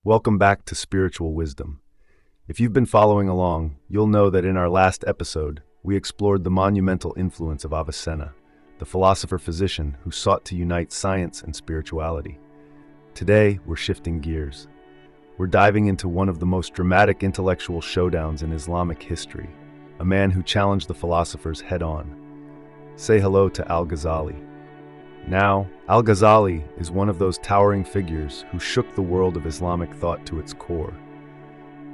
Welcome back to Spiritual Wisdom. If you've been following along, you'll know that in our last episode, we explored the monumental influence of Avicenna, the philosopher-physician who sought to unite science and spirituality. Today, we're shifting gears. We're diving into one of the most dramatic intellectual showdowns in Islamic history, a man who challenged the philosophers head-on. Say hello to Al-Ghazali. Now, Al-Ghazali is one of those towering figures who shook the world of Islamic thought to its core.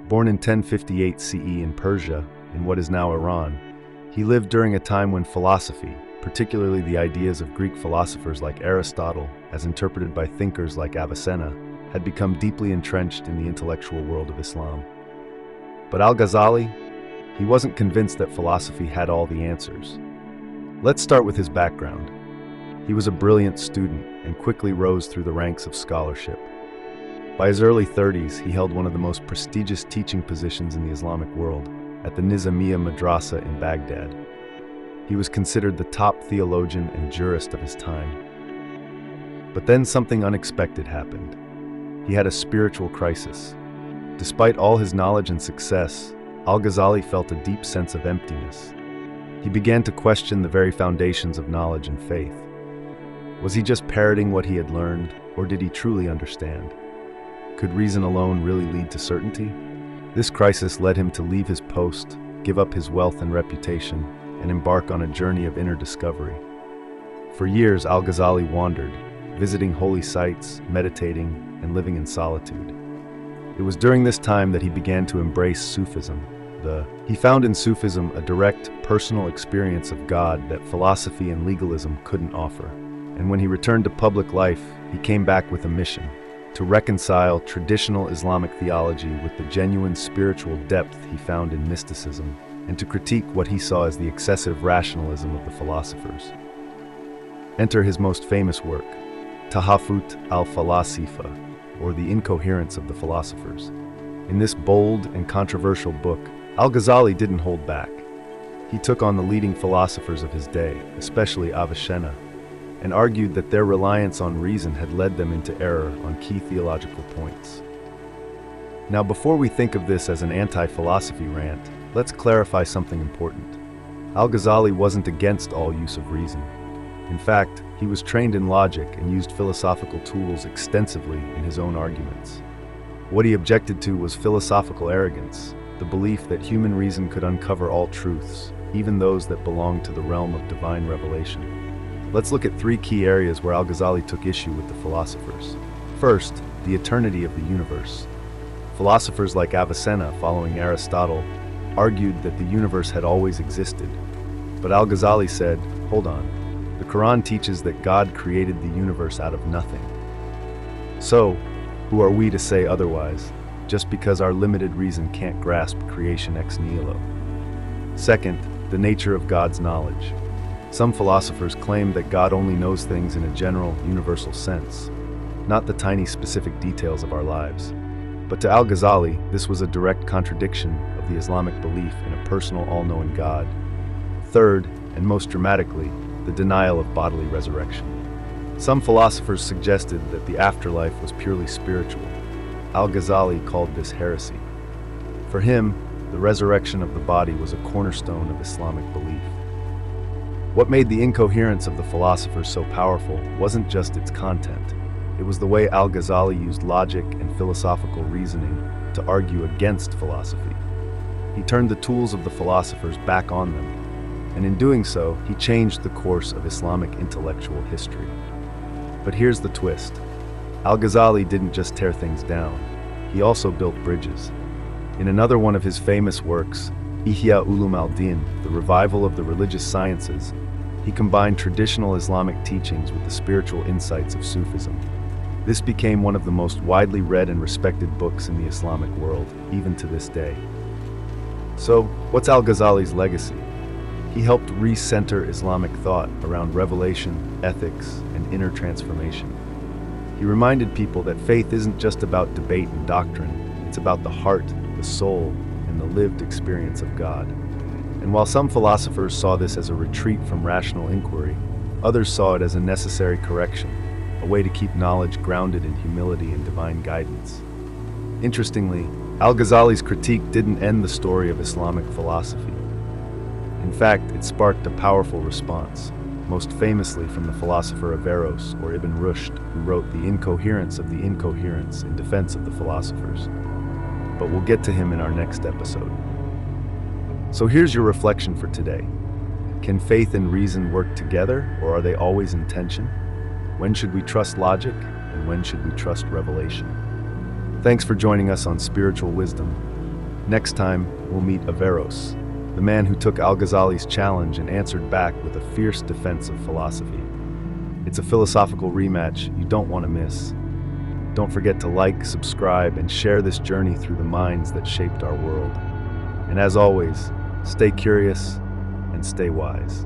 Born in 1058 CE in Persia, in what is now Iran, he lived during a time when philosophy, particularly the ideas of Greek philosophers like Aristotle, as interpreted by thinkers like Avicenna, had become deeply entrenched in the intellectual world of Islam. But Al-Ghazali, he wasn't convinced that philosophy had all the answers. Let's start with his background. He was a brilliant student and quickly rose through the ranks of scholarship. By his early 30s, he held one of the most prestigious teaching positions in the Islamic world, at the Nizamiya Madrasa in Baghdad. He was considered the top theologian and jurist of his time. But then something unexpected happened. He had a spiritual crisis. Despite all his knowledge and success, Al-Ghazali felt a deep sense of emptiness. He began to question the very foundations of knowledge and faith. Was he just parroting what he had learned, or did he truly understand? Could reason alone really lead to certainty? This crisis led him to leave his post, give up his wealth and reputation, and embark on a journey of inner discovery. For years, Al-Ghazali wandered, visiting holy sites, meditating, and living in solitude. It was during this time that he began to embrace Sufism. He found in Sufism a direct, personal experience of God that philosophy and legalism couldn't offer. And when he returned to public life, he came back with a mission: to reconcile traditional Islamic theology with the genuine spiritual depth he found in mysticism, and to critique what he saw as the excessive rationalism of the philosophers. Enter his most famous work, Tahafut al-Falasifa, or the Incoherence of the Philosophers. In this bold and controversial book, Al-Ghazali didn't hold back. He took on the leading philosophers of his day, especially Avicenna, and argued that their reliance on reason had led them into error on key theological points. Now, before we think of this as an anti-philosophy rant, let's clarify something important. Al-Ghazali wasn't against all use of reason. In fact, he was trained in logic and used philosophical tools extensively in his own arguments. What he objected to was philosophical arrogance, the belief that human reason could uncover all truths, even those that belonged to the realm of divine revelation. Let's look at three key areas where Al-Ghazali took issue with the philosophers. First, the eternity of the universe. Philosophers like Avicenna, following Aristotle, argued that the universe had always existed. But Al-Ghazali said, hold on, the Quran teaches that God created the universe out of nothing. So, who are we to say otherwise, just because our limited reason can't grasp creation ex nihilo? Second, the nature of God's knowledge. Some philosophers claim that God only knows things in a general, universal sense, not the tiny specific details of our lives. But to Al-Ghazali, this was a direct contradiction of the Islamic belief in a personal, all-knowing God. Third, and most dramatically, the denial of bodily resurrection. Some philosophers suggested that the afterlife was purely spiritual. Al-Ghazali called this heresy. For him, the resurrection of the body was a cornerstone of Islamic belief. What made the Incoherence of the Philosophers so powerful wasn't just its content. It was the way Al-Ghazali used logic and philosophical reasoning to argue against philosophy. He turned the tools of the philosophers back on them, and in doing so, he changed the course of Islamic intellectual history. But here's the twist. Al-Ghazali didn't just tear things down, he also built bridges. In another one of his famous works, Ihya Ulum al-Din, the revival of the religious sciences, he combined traditional Islamic teachings with the spiritual insights of Sufism. This became one of the most widely read and respected books in the Islamic world, even to this day. So, what's Al-Ghazali's legacy? He helped recenter Islamic thought around revelation, ethics, and inner transformation. He reminded people that faith isn't just about debate and doctrine, it's about the heart, the soul, and the lived experience of God. And while some philosophers saw this as a retreat from rational inquiry, others saw it as a necessary correction, a way to keep knowledge grounded in humility and divine guidance. Interestingly, Al-Ghazali's critique didn't end the story of Islamic philosophy. In fact, it sparked a powerful response, most famously from the philosopher Averroes, or Ibn Rushd, who wrote The Incoherence of the Incoherence in defense of the philosophers. But we'll get to him in our next episode. So here's your reflection for today. Can faith and reason work together, or are they always in tension? When should we trust logic, and when should we trust revelation? Thanks for joining us on Spiritual Wisdom. Next time, we'll meet Averroes, the man who took Al-Ghazali's challenge and answered back with a fierce defense of philosophy. It's a philosophical rematch you don't want to miss. Don't forget to like, subscribe, and share this journey through the minds that shaped our world. And as always, stay curious and stay wise.